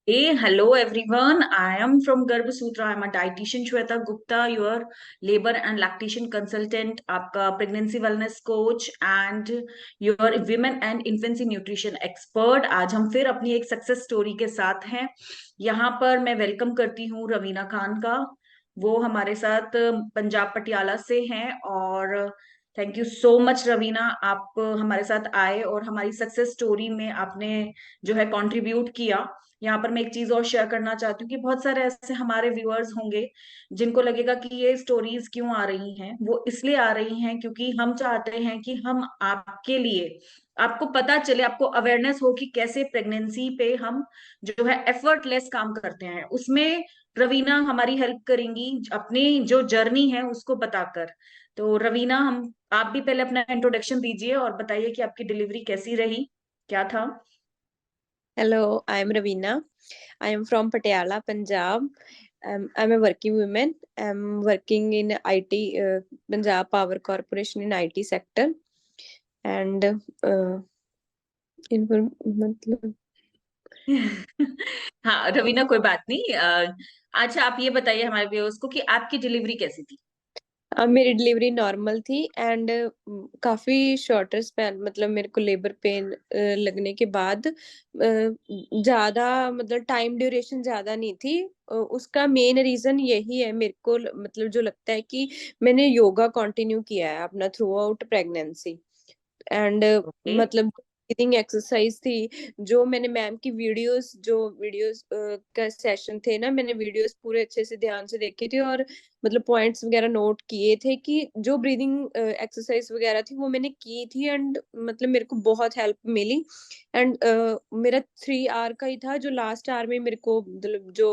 Hey, hello everyone. I am from Garb Sutra. I'm a dietitian Shweta Gupta, your labor and lactation consultant, आपका pregnancy wellness coach and your women and infancy nutrition expert. आज हम फिर अपनी एक success story के साथ हैं। यहाँ पर मैं वेलकम करती हूँ रवीना खान का। वो हमारे साथ पंजाब पटियाला से हैं और thank you so much Raveena, आप हमारे साथ आए और हमारी सक्सेस स्टोरी में आपने जो है कंट्रीब्यूट किया। यहाँ पर मैं एक चीज और शेयर करना चाहती हूँ कि बहुत सारे ऐसे हमारे व्यूअर्स होंगे जिनको लगेगा कि ये स्टोरीज क्यों आ रही हैं। वो इसलिए आ रही हैं क्योंकि हम चाहते हैं कि हम आपके लिए, आपको पता चले, आपको अवेयरनेस हो कि कैसे प्रेगनेंसी पे हम जो है एफर्टलेस काम करते हैं। उसमें रवीना हमारी हेल्प करेंगी अपनी जो जर्नी है उसको बताकर। तो रवीना, हम आप भी पहले अपना इंट्रोडक्शन दीजिए और बताइए कि आपकी डिलीवरी कैसी रही, क्या था। Hello, I am Ravina. I am from Patiala, Punjab. I'm a working woman. I'm working in IT, Punjab Power Corporation in IT sector. And मतलब हाँ रवीना, कोई बात नहीं। अच्छा, आप ये बताइए हमारे व्यूअर्स को कि आपकी डिलीवरी कैसी थी। अब मेरी डिलीवरी नॉर्मल थी एंड काफी शॉर्टर स्पैन मतलब मेरे को लेबर पेन लगने के बाद ज्यादा मतलब टाइम ड्यूरेशन ज्यादा नहीं थी। उसका मेन रीजन यही है मेरे को मतलब जो लगता है कि मैंने योगा कंटिन्यू किया है अपना through out pregnancy and okay. मतलब ब्रीथिंग एक्सरसाइज थी। जो मैंने मैम की वीडियोस का सेशन थे ना, मैंने वीडियोस पूरे अच्छे से ध्यान से देखे थे और मतलब पॉइंट्स वगैरह नोट किए थे कि जो ब्रीदिंग एक्सरसाइज वगैरह थी वो मैंने की थी एंड मतलब मेरे को बहुत हेल्प मिली। एंड मेरा 3 आवर का ही था जो लास्ट आवर में मेरे को मतलब जो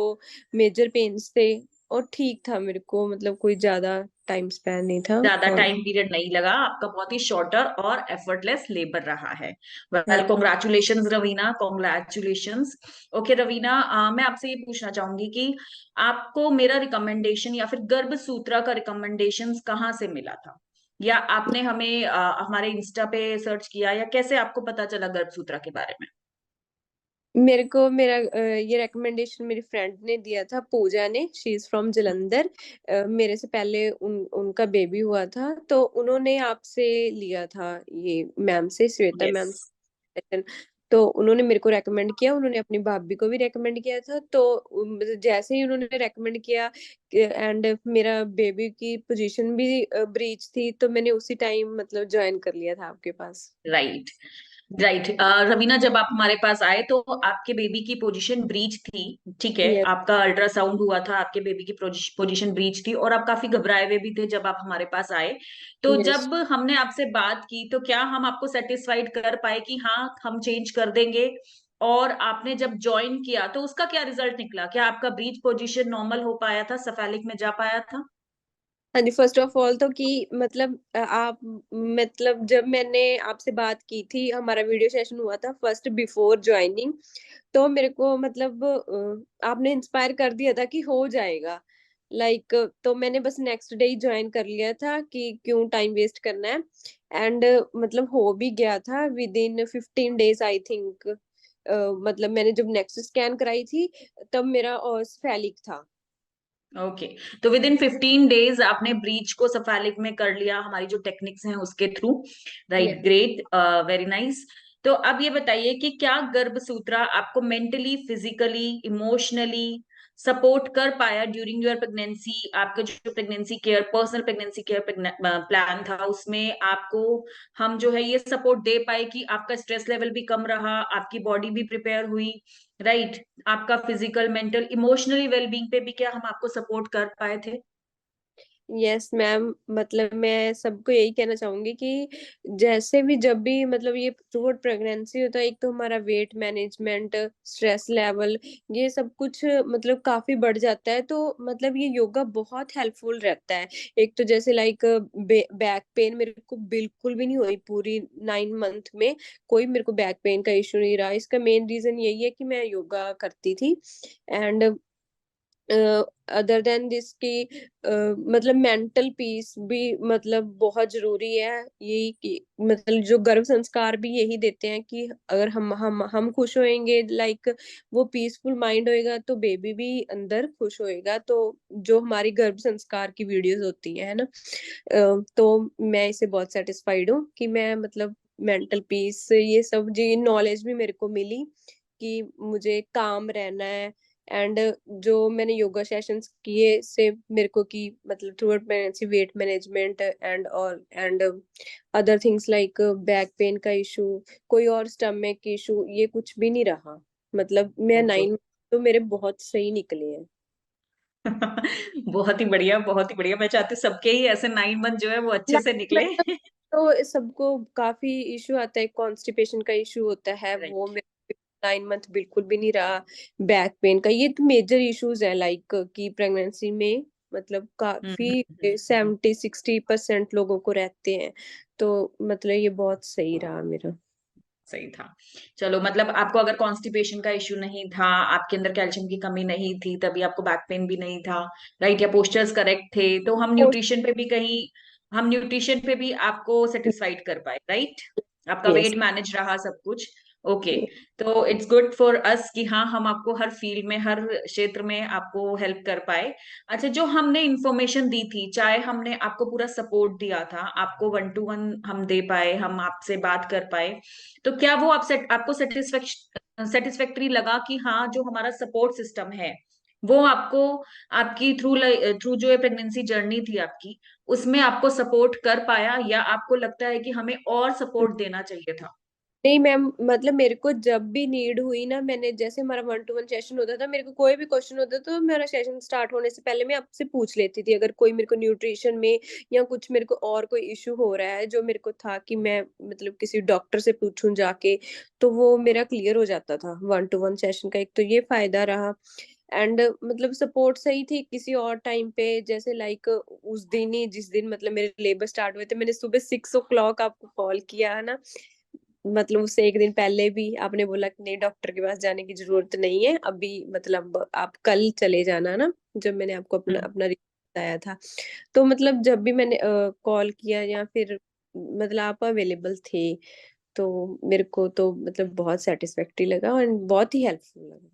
मेजर पेन्स थे और ठीक था मेरे को मतलब कोई ज्यादा टाइम स्पैन नहीं था। ज्यादा और टाइम पीरियड नहीं लगा आपका, बहुत ही शॉर्टर और एफर्टलेस लेबर रहा है। वेल, हाँ, congratulations Raveena, congratulations. Okay Raveena, मैं आपसे ये पूछना चाहूंगी कि आपको मेरा रिकमेंडेशन या फिर गर्भ सूत्रा का रिकमेंडेशन कहाँ से मिला था, या आपने हमें हमारे इंस्टा पे सर्च किया, या कैसे आपको पता चला गर्भ सूत्रा के बारे में। मेरे को मेरा ये रिकमेंडेशन मेरी फ्रेंड ने दिया था, पूजा ने। She is from Jalandhar. मेरे से पहले उनका बेबी हुआ था तो उन्होंने आपसे लिया था ये मैम से, श्वेता यस। मैम से। तो उन्होंने मेरे को रेकमेंड किया, उन्होंने अपनी भाभी को भी रेकमेंड किया था। तो जैसे ही उन्होंने रेकमेंड किया एंड मेरा बेबी की पोजीशन भी ब्रीच थी तो मैंने उसी टाइम मतलब ज्वाइन कर लिया था आपके पास। राइट। राइट। रवीना, जब आप हमारे पास आए तो आपके बेबी की पोजीशन ब्रीच थी। ठीक है, यस। आपका अल्ट्रासाउंड हुआ था, आपके बेबी की पोजीशन ब्रीच थी और आप काफी घबराए हुए भी थे जब आप हमारे पास आए। तो यस। जब हमने आपसे बात की तो क्या हम आपको सेटिस्फाइड कर पाए कि हाँ हम चेंज कर देंगे, और आपने जब ज्वाइन किया तो उसका क्या रिजल्ट निकला? क्या आपका ब्रीच पोजीशन नॉर्मल हो पाया था, सफेलिक में जा पाया था? हाँ जी, फर्स्ट ऑफ ऑल तो कि मतलब आप मतलब जब मैंने आपसे बात की थी, हमारा वीडियो सेशन हुआ था फर्स्ट बिफोर ज्वाइनिंग। तो मेरे को मतलब आपने इंस्पायर कर दिया था कि हो जाएगा। लाइक तो मैंने बस नेक्स्ट डे ही ज्वाइन कर लिया था कि क्यों टाइम वेस्ट करना है। एंड मतलब हो भी गया था with in 15 days I think. मतलब मैंने जब नेक्स्ट स्कैन कराई थी तब मेरा स्फेलिक था। ओके। तो विद इन 15 डेज आपने ब्रीच को सफेलिक में कर लिया हमारी जो टेक्निक्स हैं उसके through. Right, great, very nice. तो अब ये बताइए कि क्या गर्भ सूत्रा आपको मेंटली, फिजिकली, इमोशनली सपोर्ट कर पाया ड्यूरिंग योर प्रेगनेंसी? आपका जो pregnancy care, personal pregnancy care plan था, उसमें आपको हम जो है ये सपोर्ट दे पाए कि आपका स्ट्रेस लेवल भी कम रहा, आपकी बॉडी भी प्रिपेयर हुई, राइट? आपका फिजिकल, मेंटल, इमोशनली वेलबींग पे भी क्या हम आपको सपोर्ट कर पाए थे? यस मैम, मतलब मैं सबको यही कहना चाहूंगी कि जैसे भी जब भी मतलब ये थ्रू प्रेगनेंसी होता है, एक तो हमारा वेट मैनेजमेंट, स्ट्रेस लेवल, ये सब कुछ मतलब काफी बढ़ जाता है। तो मतलब ये योगा बहुत हेल्पफुल रहता है। एक तो जैसे लाइक बैक पेन मेरे को बिल्कुल भी नहीं हुई पूरी 9 मंथ में। कोई मेरे को बैक पेन का इशू नहीं रहा। इसका मेन रीजन यही है कि मैं योगा करती थी। एंड अदर देन दिस की मतलब मेंटल पीस भी मतलब बहुत जरूरी है, यही कि मतलब जो गर्भ संस्कार भी यही देते हैं कि अगर हम खुश होएंगे, लाइक वो पीसफुल माइंड होएगा, तो बेबी भी अंदर खुश होएगा। तो जो हमारी गर्भ संस्कार की वीडियोस होती है ना, तो मैं इससे बहुत सेटिस्फाइड हूँ कि मैं मतलब मेंटल पीस ये सब जी नॉलेज भी मेरे को मिली कि मुझे काम रहना है। एंड जो मैंने योगा सेशंस किए से मेरे को कि मतलब through out pregnancy weight management and other things like back pain का इशू, कोई और स्टमक इशू, ये कुछ भी नहीं रहा। मतलब मैं ओके। 9 तो मेरे बहुत सही निकले हैं। बहुत ही बढ़िया, बहुत ही बढ़िया। मैं चाहती हूँ सबके ही ऐसे 9 मंथ जो है वो अच्छे से 9 निकले। मंथ तो सबको काफी इशू आता है, कॉन्स्टिपेशन का इशू होता है, वो राइट। मेरे 9 मंथ बिल्कुल भी नहीं रहा। बैक पेन का, ये तो मेजर इश्यूज है लाइक कि प्रेगनेंसी में मतलब काफी हम्म। 70-60% लोगों को रहते हैं। तो मतलब ये बहुत सही रहा मेरा। सही था। चलो, मतलब आपको अगर कॉन्स्टिपेशन का इश्यू नहीं था, आपके अंदर कैल्शियम की कमी नहीं थी, तभी आपको बैक पेन भी नहीं था, राइट, या पोस्चर्स करेक्ट थे, तो हम न्यूट्रिशन पे भी आपको सेटिस्फाइड कर पाए, राइट। आपका यस। वेट मैनेज रहा, सब कुछ ओके। तो इट्स गुड फॉर अस कि हाँ, हम आपको हर फील्ड में, हर क्षेत्र में आपको हेल्प कर पाए। अच्छा, जो हमने इंफॉर्मेशन दी थी, चाहे हमने आपको पूरा सपोर्ट दिया था, आपको 1 to 1 हम दे पाए, हम आपसे बात कर पाए, तो क्या वो आपको सेटिस्फैक्टरी लगा कि हाँ, जो हमारा सपोर्ट सिस्टम है वो आपको, आपकी थ्रू जो ये प्रेगनेंसी जर्नी थी आपकी, उसमें आपको सपोर्ट कर पाया, या आपको लगता है कि हमें और सपोर्ट देना चाहिए था? नहीं मैम, मतलब मेरे को जब भी नीड हुई ना, मैंने जैसे हमारा 1 to 1 सेशन होता था, मेरे को कोई भी क्वेश्चन होता तो मेरा सेशन स्टार्ट होने से पहले मैं आपसे पूछ लेती थी, अगर कोई मेरे को न्यूट्रिशन में या कुछ मेरे को और कोई इशू हो रहा है जो मेरे को था कि मैं मतलब किसी डॉक्टर से पूछूं जाके, तो वो मेरा क्लियर हो जाता था 1 to 1 सेशन का। एक तो ये फायदा रहा। एंड मतलब सपोर्ट सही थी किसी और टाइम पे, जैसे लाइक उस दिन ही जिस दिन मतलब मेरे लेबर स्टार्ट हुए थे, मैंने सुबह 6 o'clock आपको कॉल किया है ना, मतलब उससे एक दिन पहले भी आपने बोला कि नहीं डॉक्टर के पास जाने की जरूरत नहीं है अभी, मतलब आप कल चले जाना ना, जब मैंने आपको अपना हम्म। अपना रिपोर्ट बताया था। तो मतलब जब भी मैंने कॉल किया या फिर मतलब आप अवेलेबल थे, तो मेरे को तो मतलब बहुत सेटिस्फैक्टरी लगा और बहुत ही हेल्पफुल लगा।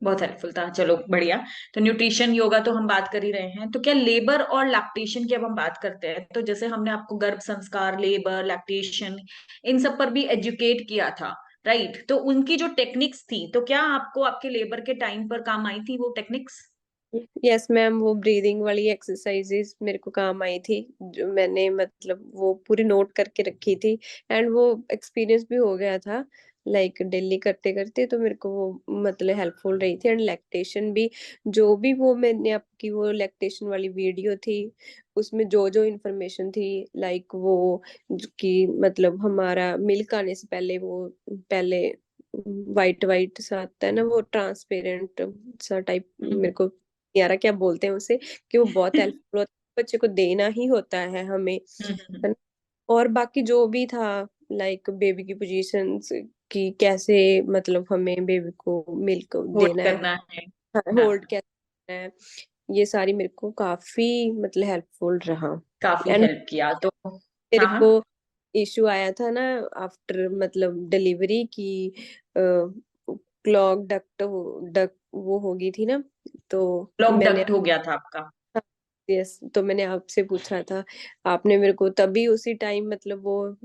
बहुत हेल्पफुल था, चलो बढ़िया। तो न्यूट्रिशन योगा तो हम बात कर ही रहे हैं, तो क्या लेबर और लैक्टेशन की अब हम बात करते हैं, तो जैसे हमने आपको गर्भ संस्कार, लेबर, लैक्टेशन, इन सब पर भी एजुकेट किया था, राइट, तो उनकी जो टेक्निक्स थी, तो क्या आपको आपके लेबर के टाइम पर काम आई थी वो टेक्निक्स? यस मैम, वो ब्रीदिंग वाली एक्सरसाइजेस मेरे को काम आई थी, जो मैंने मतलब वो पूरी नोट करके रखी थी। एंड वो एक्सपीरियंस भी हो गया था लाइक डेली करते करते, तो मेरे को वो मतलब हेल्पफुल रही थी। एंड लैक्टेशन भी, जो भी वो मैंने आपकी वो लैक्टेशन वाली वीडियो थी, उसमें जो जो इंफॉर्मेशन थी लाइक वो कि मतलब हमारा मिल्क आने से पहले वो पहले वाइट वाइट सा आता है ना, वो ट्रांसपेरेंट सा टाइप, मेरे को यारा क्या बोलते हैं उसे, कि वो बहुत हेल्पफुल होता है, बच्चे को देना ही होता है हमें, है ना। और बाकी जो भी था लाइक बेबी की पोजीशंस, कि कैसे मतलब हमें बेबी को मिल्क होल्ड देना है, करना है। होल्ड हाँ, कैसे करना है, ये सारी मेरे को काफी मतलब हेल्पफुल रहा। काफी एंड हेल्प किया तो। मेरे हाँ को हाँ। इशू आया था ना आफ्टर मतलब डिलीवरी की, क्लॉग डक वो होगी थी ना, तो ब्लॉक मैंने, डक्ट हो गया था आपका? यस, तो मैंने आपसे पूछा था, आपने मेरे को तभी उसी टाइम मतलब वो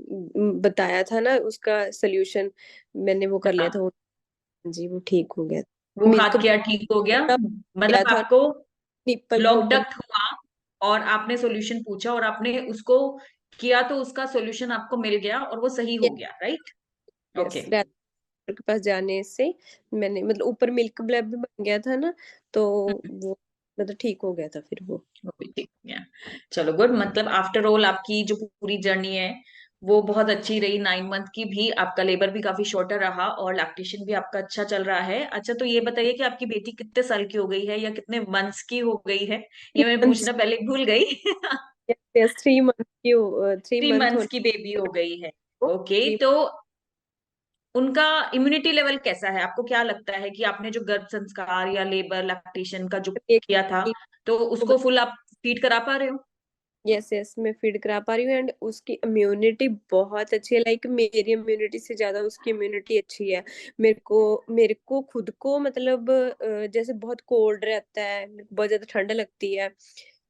बताया था ना उसका सोल्यूशन, मैंने वो कर लिया हाँ, था जी, वो ठीक हो गया। वो मिल्क हाथ क्या ठीक हो गया? किया मतलब था, आपको निप्पल भी ब्लॉक ओपन। डक्ट हुआ, और आपने सॉल्यूशन पूछा और आपने उसको किया, तो उसका सॉल्यूशन आपको मिल गया और वो सही हो गया, राइट? Yes, okay. डॉक्टर के पास जाने से मैंने मतलब ऊपर मिल्क ब्लेब भी बन गया था ना, तो वो मतलब ठीक हो गया था फिर वो। वो भी ठीक हो गया। चलो गुड, मतलब आफ्टर ऑल आपकी जो पूरी जर्नी है वो बहुत अच्छी रही। 9 मंथ की भी, आपका लेबर भी काफी शॉर्टर रहा, और लैक्टेशन भी आपका अच्छा चल रहा है। अच्छा, तो ये बताइए कि आपकी बेटी कितने साल की हो गई है, या कितने मंथ्स की हो गई है? ये मैं पूछना पहले भूल गई। यस, 3 मंथ की, 3 मंथ 3 मंथ्स होने की बेबी हो गई है। को ओके, 3। तो उनका इम्यूनिटी लेवल कैसा है? आपको क्या लगता है कि आपने जो गर्भ संस्कार या लेबर लैक्टेशन का जो एक किया था, तो उसको फुल आप फीड करा पा रहे हो? यस यस, मैं फीड करा पा रही हूँ एंड उसकी इम्यूनिटी बहुत अच्छी है। लाइक मेरी इम्यूनिटी से ज्यादा उसकी इम्यूनिटी अच्छी है। मेरे को खुद को मतलब जैसे बहुत कोल्ड रहता है, मेरे को बहुत ज्यादा ठंड लगती है।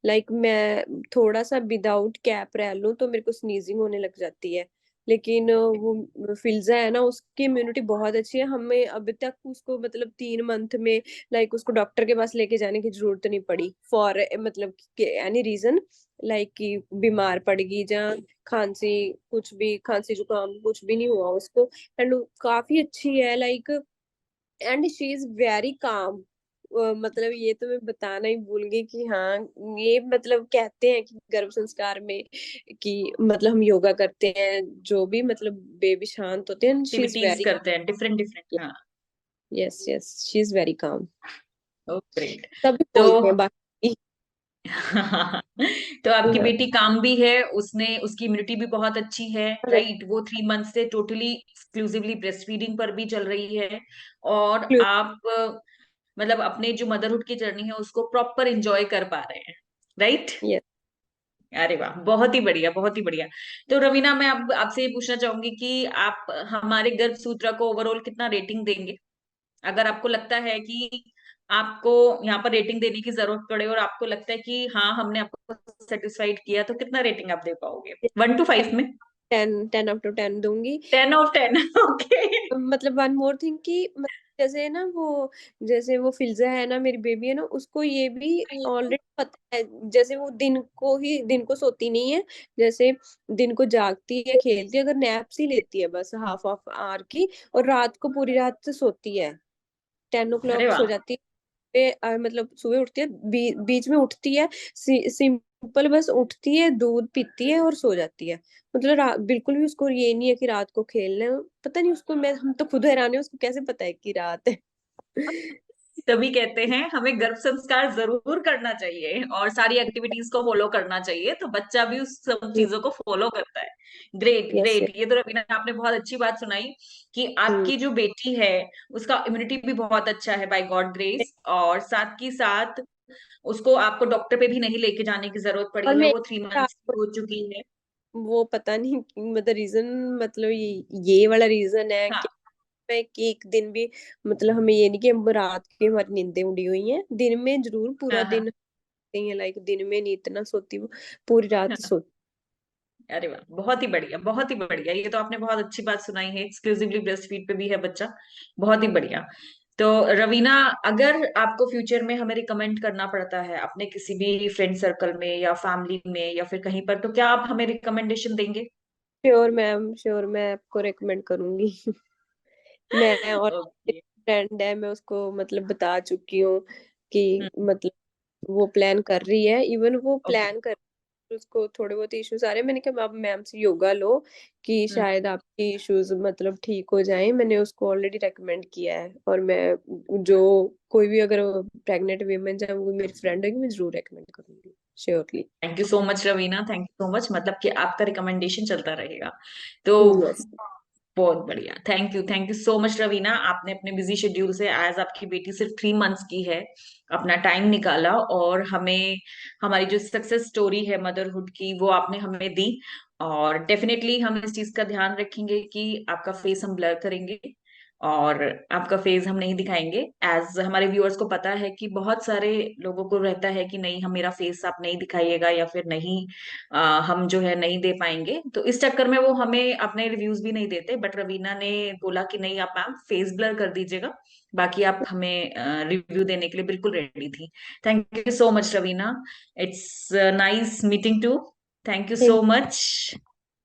लाइक मैं थोड़ा सा विदाउट कैप रह लूं तो मेरे को स्नीजिंग होने लग जाती है। लेकिन वो फिल्जा है ना, उसकी इम्यूनिटी बहुत अच्छी है। हमें अभी तक उसको मतलब 3 मंथ में लाइक उसको डॉक्टर के पास लेके जाने की जरूरत नहीं पड़ी फॉर मतलब एनी रीजन। लाइक कि बीमार पड़ गई या खांसी, कुछ भी खांसी जुकाम कुछ भी नहीं हुआ उसको। एंड काफी अच्छी है like, and she is very calm. मतलब ये तो मैं बताना ही भूल गई कि हाँ, ये मतलब कहते हैं कि गर्भ संस्कार में कि मतलब हम योगा करते हैं, जो भी मतलब बेबी शांत होते हैं, शी इज एक्टिविटीज वेरी, करते हैं डिफरेंट डिफरेंट, हाँ। Yes yes, she is very calm. Great. तभी तो बोलते हैं बाकी। तो आपकी बेटी काम भी है, उसने उसकी इम्यूनिटी भी बहुत अच्छी है, राइट? वो 3 मंथ से टोटली एक्सक्लूसिवली ब्रेस्ट फीडिंग पर भी चल रही है, और आप मतलब अपने जो मदरहुड की जर्नी है उसको प्रॉपर एंजॉय कर पा रहे हैं, राइट? यस, अरे वाह, बहुत ही बढ़िया, बहुत ही बढ़िया। तो रवीना, मैं अब आपसे ये पूछना चाहूंगी कि आप हमारे गर्भ सूत्र को ओवरऑल कितना रेटिंग देंगे? अगर आपको लगता है कि आपको यहाँ पर रेटिंग देने की जरूरत पड़े और आपको लगता है कि हाँ, हमने आपको सेटिस्फाइड किया, तो कितना रेटिंग आप दे पाओगे 1 to 5 में? 10 10 आउट ऑफ 10 दूंगी। 10 of 10। ओके। मतलब वन मोर थिंग कि जैसे ना वो, जैसे वो फिल्जा है ना, मेरी बेबी है ना, उसको ये भी ऑलरेडी पता है। जैसे वो दिन को सोती नहीं है। जैसे दिन को जागती है, खेलती है, अगर नैप्स ही लेती है बस हाफ ऑफ आवर की, और रात को पूरी रात से सोती है। 10 o'clock अरे सो वाह। जाती है। मतलब सुबह उठती है, बीच में उठती है, सिंपल बस उठती है, दूध पीती है और सो जाती है। मतलब बिल्कुल भी उसको ये नहीं है कि रात को खेलना है। पता नहीं उसको, मैं हम तो खुद हैरान है उसको कैसे पता है कि रात है। तभी कहते हैं हमें गर्भ संस्कार जरूर करना चाहिए और सारी एक्टिविटीज को फॉलो करना चाहिए, तो बच्चा भी उस सब चीजों को फॉलो करता है। Great yes great, yes. ये तो रवीना आपने बहुत अच्छी बात सुनाई कि आपकी जो बेटी है उसका इम्यूनिटी भी बहुत अच्छा है बाय गॉड ग्रेस, और साथ की साथ उसको आपको डॉक्टर पे भी नहीं लेके जाने की जरूरत और पड़ी है, मैं वो 3 मंथ्स की हो चुकी है। वो पता नहीं मतलब रीजन, मतलब ये वाला रीजन है हाँ, कि मैं कि एक दिन भी मतलब हमें ये नहीं कि हम रात की हमारी नींदें उड़ी हुई हैं, दिन में जरूर पूरा हाँ, हाँ, दिन सोती हैं। लाइक दिन में नहीं इतना सोती वो, पूरी रात हाँ। सोती। अरे वाह, बहुत ही बढ़िया, बहुत ही बढ़िया, ये तो आपने बहुत अच्छी बात सुनाई है, एक्सक्लूसिवली ब्रेस्ट फीड पे भी है बच्चा। बहुत ही बढ़िया। तो रवीना, अगर आपको फ्यूचर में हमें रिकमेंड करना पड़ता है अपने किसी भी फ्रेंड सर्कल में या फैमिली में या फिर कहीं पर, तो क्या आप हमें रिकमेंडेशन देंगे? श्योर मैम, श्योर, मैं आपको रेकमेंड करूंगी। मैं और ओके। फ्रेंड है, मैं उसको मतलब बता चुकी हूँ कि मतलब वो प्लान कर रही है, इवन वो ओके। प्लान कर, उसको थोड़े बहुत इश्यूज आ रहे हैं। मैंने कहा आप मैम से योगा लो कि शायद आपके इश्यूज मतलब ठीक हो जाएं। मैंने उसको ऑलरेडी रेकमेंड किया है, और मैं जो कोई भी अगर प्रेग्नेंट वीमेन चाहे वो मेरी फ्रेंड होगी, मैं जरूर रेकमेंड करूंगी surely. Thank you so much Raveena, thank you so much, मतलब कि आपका रिकमेंडेशन चलता रहेगा। तो यस। बहुत बढ़िया, thank you so much Raveena, आपने अपने बिजी शेड्यूल से, आज आपकी बेटी सिर्फ 3 मंथ्स की है, अपना टाइम निकाला और हमें हमारी जो सक्सेस स्टोरी है मदरहुड की वो आपने हमें दी। और डेफिनेटली हम इस चीज का ध्यान रखेंगे कि आपका फेस हम ब्लर करेंगे और आपका फेस हम नहीं दिखाएंगे, एज हमारे व्यूअर्स को पता है कि बहुत सारे लोगों को रहता है कि नहीं, हम मेरा फेस आप नहीं दिखाइएगा या फिर नहीं, हम जो है नहीं दे पाएंगे, तो इस चक्कर में वो हमें अपने रिव्यूज भी नहीं देते, बट रवीना ने बोला कि नहीं, आप मैम फेस ब्लर कर दीजिएगा, बाकी आप हमें रिव्यू देने के लिए बिल्कुल रेडी थी। Thank you so much Raveena, it's nice meeting to, thank you so thank much.